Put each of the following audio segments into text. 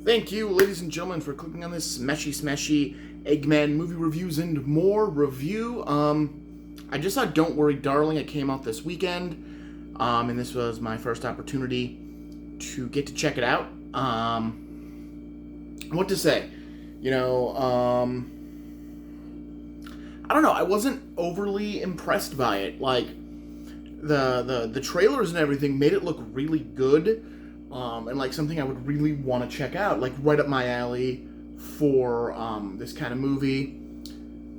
Thank you, ladies and gentlemen, for clicking on this Smashy Smashy Eggman movie reviews and more review. I just saw Don't Worry Darling. It came out this weekend, and this was my first opportunity to get to check it out. What to say? You know, I don't know. I wasn't overly impressed by it. Like the trailers and everything made it look really good. And like something I would really want to check out, like right up my alley for this kind of movie.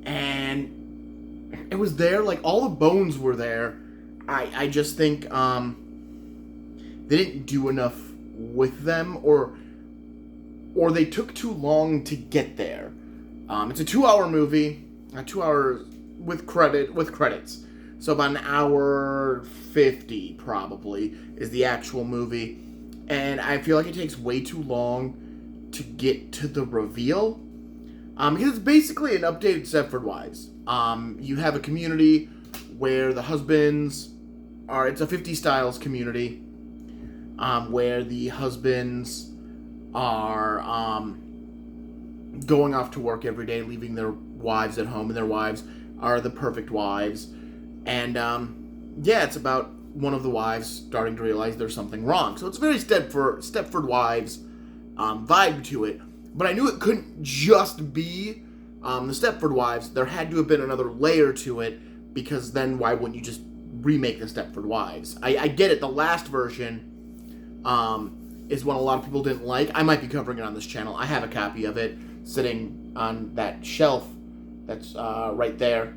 And it was there, like all the bones were there. I just think they didn't do enough with them, or they took too long to get there. It's a 2-hour movie, 2 hours with credits. So about an hour 50 probably is the actual movie. And I feel like it takes way too long to get to the reveal. Because it's basically an updated Stepford Wives. You have a community where the husbands are... It's a 50 Styles community. Where the husbands are going off to work every day, leaving their wives at home. And their wives are the perfect wives. And, it's about one of the wives starting to realize there's something wrong. So it's very Stepford Wives vibe to it. But I knew it couldn't just be the Stepford Wives. There had to have been another layer to it, because then why wouldn't you just remake the Stepford Wives? I get it. The last version is one a lot of people didn't like. I might be covering it on this channel. I have a copy of it sitting on that shelf that's right there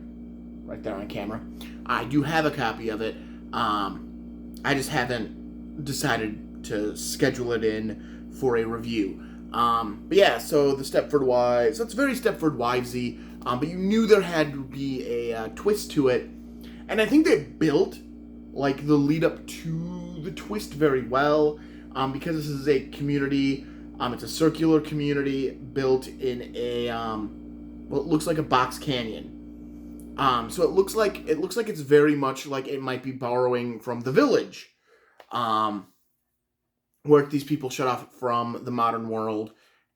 on camera. I do have a copy of it. I just haven't decided to schedule it in for a review. But yeah, so the Stepford Wives, so it's very Stepford Wivesy, but you knew there had to be a twist to it. And I think they built, like, the lead up to the twist very well, because this is a community, it's a circular community built in a, what looks like a box canyon. So it looks like it's very much like it might be borrowing from The Village, where these people shut off from the modern world,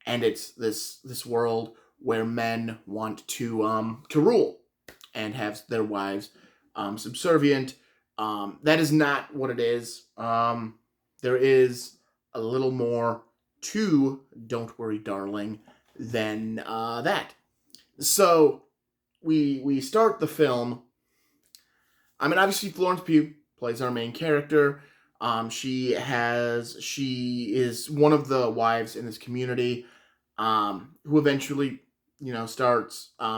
and it's this world where men want to rule and have their wives subservient. That is not what it is. There is a little more to Don't Worry Darling than that. So we start the film. I mean, obviously Florence Pugh plays our main character. She is one of the wives in this community, who eventually,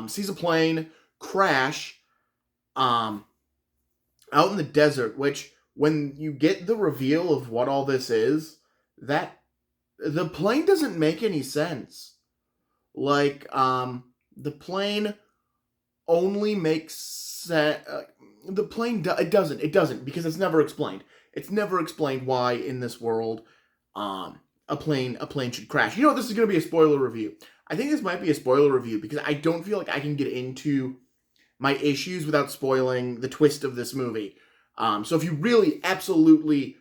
sees a plane crash, out in the desert, which when you get the reveal of what all this is, that the plane doesn't make any sense. Like, the plane only makes sense. It doesn't, because it's never explained. It's never explained why in this world a plane should crash. You know, this is going to be a spoiler review. I think this might be a spoiler review because I don't feel like I can get into my issues without spoiling the twist of this movie. So if you really absolutely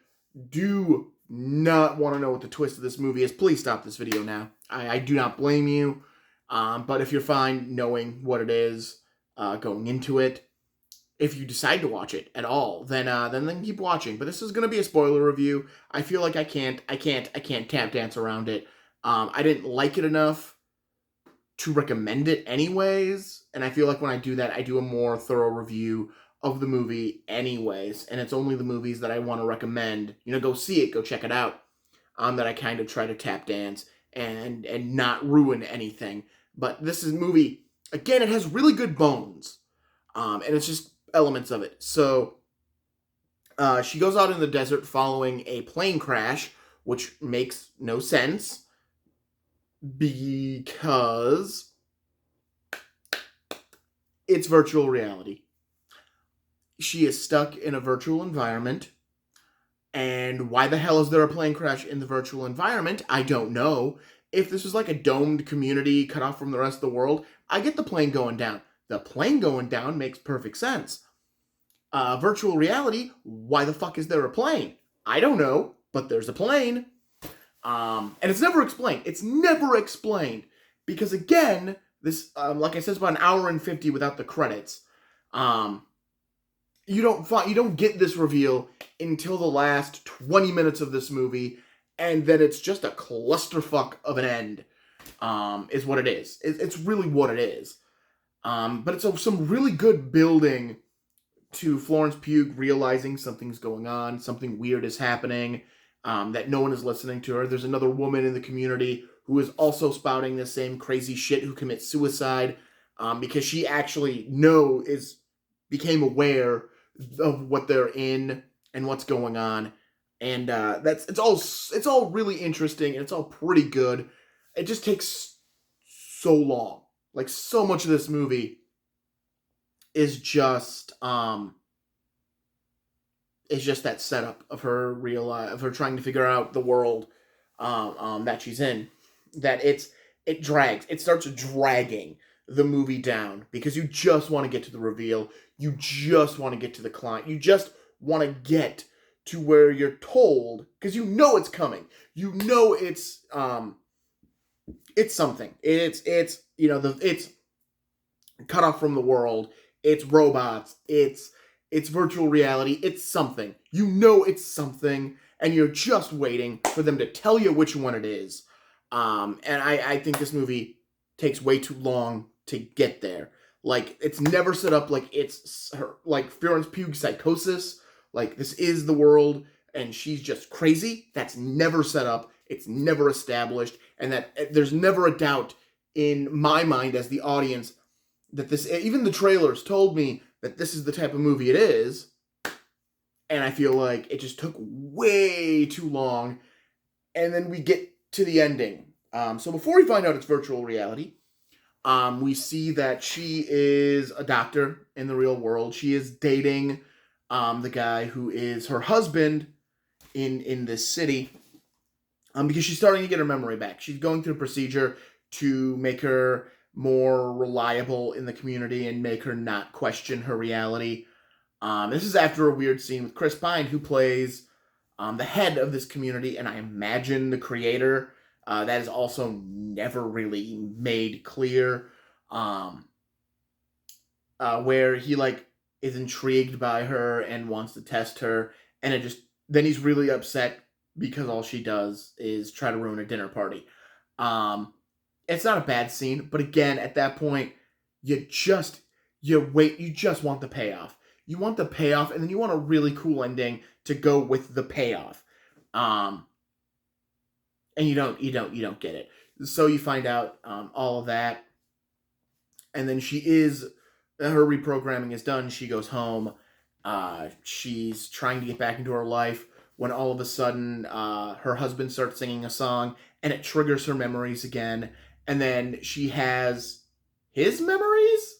do not want to know what the twist of this movie is, please stop this video now. I do not blame you. But if you're fine knowing what it is, going into it, if you decide to watch it at all, then keep watching. But this is going to be a spoiler review. I feel like I can't tap dance around it. I didn't like it enough to recommend it anyways. And I feel like when I do that, I do a more thorough review of the movie anyways. And it's only the movies that I want to recommend. Go see it, go check it out. That I kind of try to tap dance and not ruin anything. But this is movie, again, it has really good bones. And it's just elements of it. So, she goes out in the desert following a plane crash, which makes no sense, because it's virtual reality. She is stuck in a virtual environment, and why the hell is there a plane crash in the virtual environment? I don't know. If this was like a domed community cut off from the rest of the world, I get the plane going down. The plane going down makes perfect sense. Virtual reality, why the fuck is there a plane? I don't know, but there's a plane. And it's never explained. It's never explained because again, this like I said, it's about an hour and 50 without the credits. Um, you don't get this reveal until the last 20 minutes of this movie, and then it's just a clusterfuck of an end. Is what it is. It's really what it is. But it's some really good building to Florence Pugh realizing something's going on, something weird is happening, that no one is listening to her. There's another woman in the community who is also spouting the same crazy shit who commits suicide because she actually became aware of what they're in and what's going on, and it's all really interesting and it's all pretty good. It just takes so long. Like so much of this movie is just that setup of her of her trying to figure out the world that she's in. That it drags. It starts dragging the movie down because you just want to get to the reveal. You just want to get to the client. You just want to get to where you're told because you know it's coming. You know it's something. It's it's cut off from the world. It's robots. It's virtual reality. It's something. You know it's something, and you're just waiting for them to tell you which one it is. And I think this movie takes way too long to get there. Like it's never set up like it's her like Florence Pugh's psychosis. Like this is the world, and she's just crazy. That's never set up. It's never established, and that there's never a doubt in my mind as the audience that this, even the trailers told me that this is the type of movie it is, and I feel like it just took way too long, and then we get to the ending. So before we find out it's virtual reality, we see that she is a doctor in the real world. She is dating the guy who is her husband in this city because she's starting to get her memory back. She's going through a procedure to make her more reliable in the community and make her not question her reality. This is after a weird scene with Chris Pine, who plays the head of this community, and I imagine the creator. That is also never really made clear. Where he like is intrigued by her and wants to test her, and then he's really upset because all she does is try to ruin a dinner party. It's not a bad scene, but again, at that point, you just want the payoff. You want the payoff, and then you want a really cool ending to go with the payoff. And you don't get it. So you find out all of that, and then her reprogramming is done. She goes home. She's trying to get back into her life when all of a sudden her husband starts singing a song, and it triggers her memories again. And then she has his memories.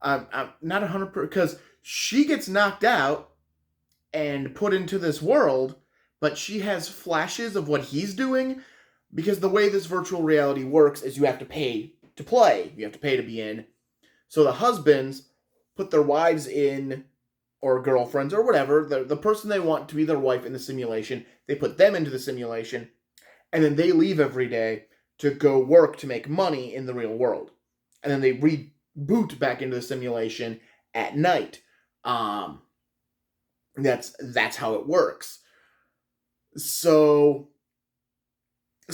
I'm not 100% because she gets knocked out and put into this world, but she has flashes of what he's doing because the way this virtual reality works is you have to pay to play. You have to pay to be in. So the husbands put their wives in, or girlfriends, or whatever, the person they want to be their wife in the simulation, they put them into the simulation, and then they leave every day to go work to make money in the real world. And then they reboot back into the simulation at night. That's how it works. So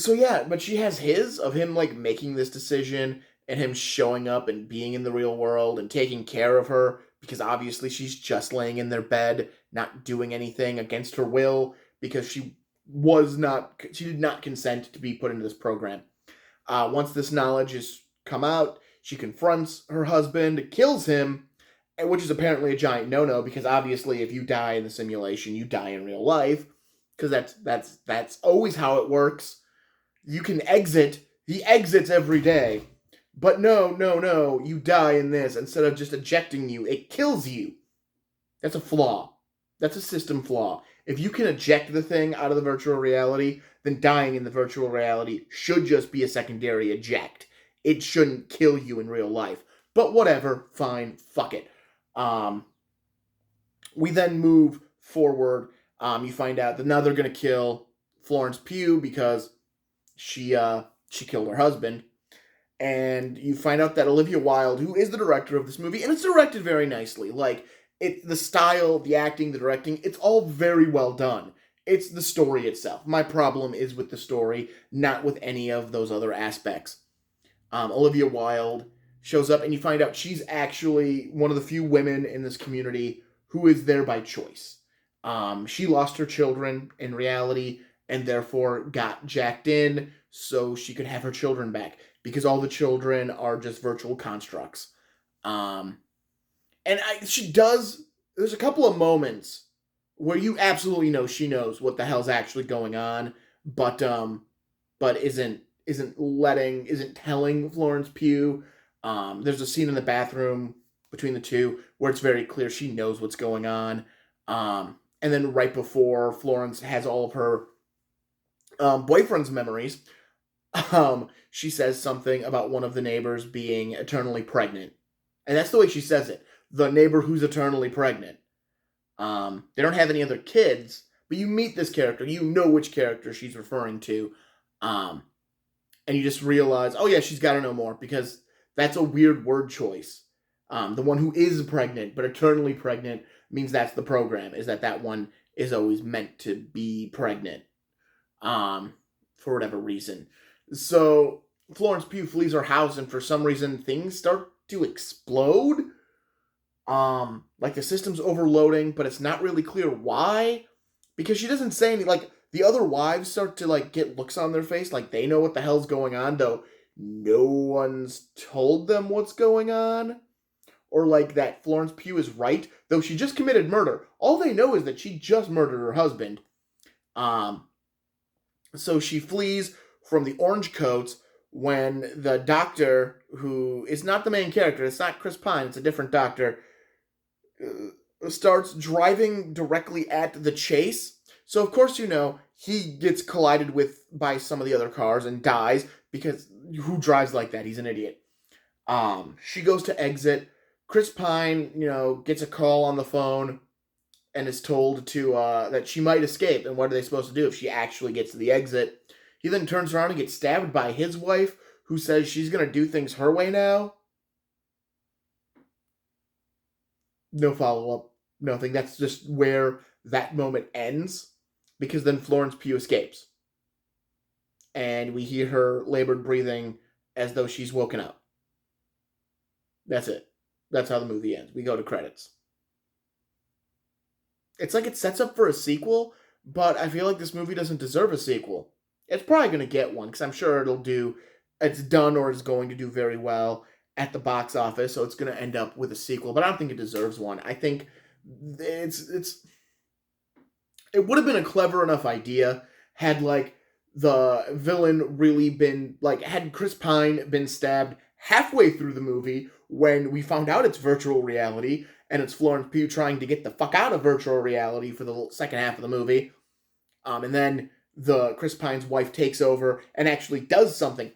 yeah, but she has of him like making this decision and him showing up and being in the real world and taking care of her because obviously she's just laying in their bed, not doing anything against her will because she did not consent to be put into this program. Once this knowledge has come out, she confronts her husband, kills him, which is apparently a giant no-no because obviously if you die in the simulation, you die in real life because that's always how it works. You can exit. He exits every day. But no, you die in this. Instead of just ejecting you, it kills you. That's a flaw. That's a system flaw. If you can eject the thing out of the virtual reality, then dying in the virtual reality should just be a secondary eject. It shouldn't kill you in real life. But whatever, fine, fuck it. We then move forward. You find out that now they're going to kill Florence Pugh because she killed her husband. And you find out that Olivia Wilde, who is the director of this movie, and it's directed very nicely. Like the style, the acting, the directing, it's all very well done. It's the story itself. My problem is with the story, not with any of those other aspects. Olivia Wilde shows up, and you find out she's actually one of the few women in this community who is there by choice. She lost her children in reality, and therefore got jacked in so she could have her children back because all the children are just virtual constructs. Um, she does. There's a couple of moments where you absolutely know she knows what the hell's actually going on, but isn't telling Florence Pugh. There's a scene in the bathroom between the two where it's very clear she knows what's going on. And then right before Florence has all of her boyfriend's memories, she says something about one of the neighbors being eternally pregnant. And that's the way she says it. The neighbor who's eternally pregnant. They don't have any other kids, but you meet this character. You know which character she's referring to. And you just realize, oh yeah, she's got to know more because that's a weird word choice. The one who is pregnant, but eternally pregnant, means that's the program, is that one is always meant to be pregnant. For whatever reason. So Florence Pugh flees her house, and for some reason things start to explode. Like the system's overloading, but it's not really clear why. Because she doesn't say anything. Like the other wives start to like get looks on their face, like they know what the hell's going on, though no one's told them what's going on. Or like that Florence Pugh is right, though she just committed murder. All they know is that she just murdered her husband. So she flees from the Orange Coats when the doctor, who is not the main character, it's not Chris Pine, it's a different doctor, starts driving directly at the chase. So of course, he gets collided with by some of the other cars and dies because who drives like that? He's an idiot. She goes to exit. Chris Pine, gets a call on the phone and is told to that she might escape. And what are they supposed to do if she actually gets to the exit? He then turns around and gets stabbed by his wife, who says she's going to do things her way now. No follow-up, nothing. That's just where that moment ends, because then Florence Pugh escapes. And we hear her labored breathing as though she's woken up. That's it. That's how the movie ends. We go to credits. It's like it sets up for a sequel, but I feel like this movie doesn't deserve a sequel. It's probably going to get one, because I'm sure it's done or is going to do very well at the box office, so it's going to end up with a sequel, but I don't think it deserves one. I think it would have been a clever enough idea had, like, the villain really been, like, had Chris Pine been stabbed halfway through the movie when we found out it's virtual reality, and it's Florence Pugh trying to get the fuck out of virtual reality for the second half of the movie. And then the Chris Pine's wife takes over and actually does something.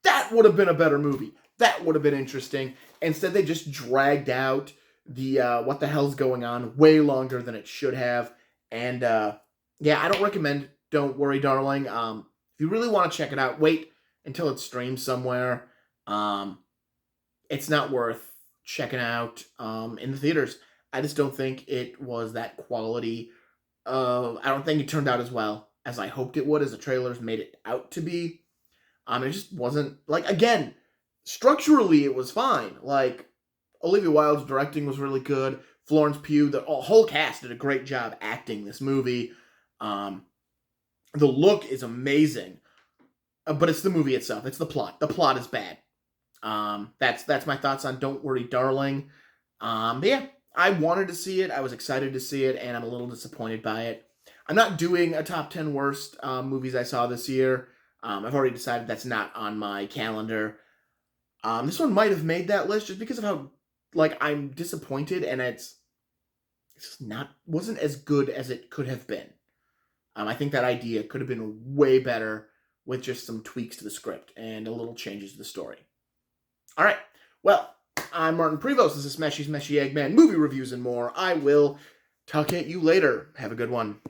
That would have been a better movie. That would have been interesting. Instead, they just dragged out the what the hell's going on way longer than it should have. And yeah, I don't recommend Don't Worry, Darling. If you really want to check it out, wait until it's streamed somewhere. It's not worth checking out in the theaters. I just don't think it was that quality. I don't think it turned out as well as I hoped it would, as the trailers made it out to be. It just wasn't, like, again, structurally it was fine. Like, Olivia Wilde's directing was really good. Florence Pugh, the whole cast did a great job acting this movie. The look is amazing. But it's the movie itself. It's the plot. The plot is bad. That's my thoughts on Don't Worry, Darling. But yeah, I wanted to see it. I was excited to see it, and I'm a little disappointed by it. I'm not doing a top 10 worst movies I saw this year. I've already decided that's not on my calendar. This one might have made that list just because of how, like, I'm disappointed, and it's just wasn't as good as it could have been. I think that idea could have been way better with just some tweaks to the script and a little changes to the story. All right. Well, I'm Martin Prevost. This is Smashy Smashy Eggman movie reviews and more. I will talk at you later. Have a good one.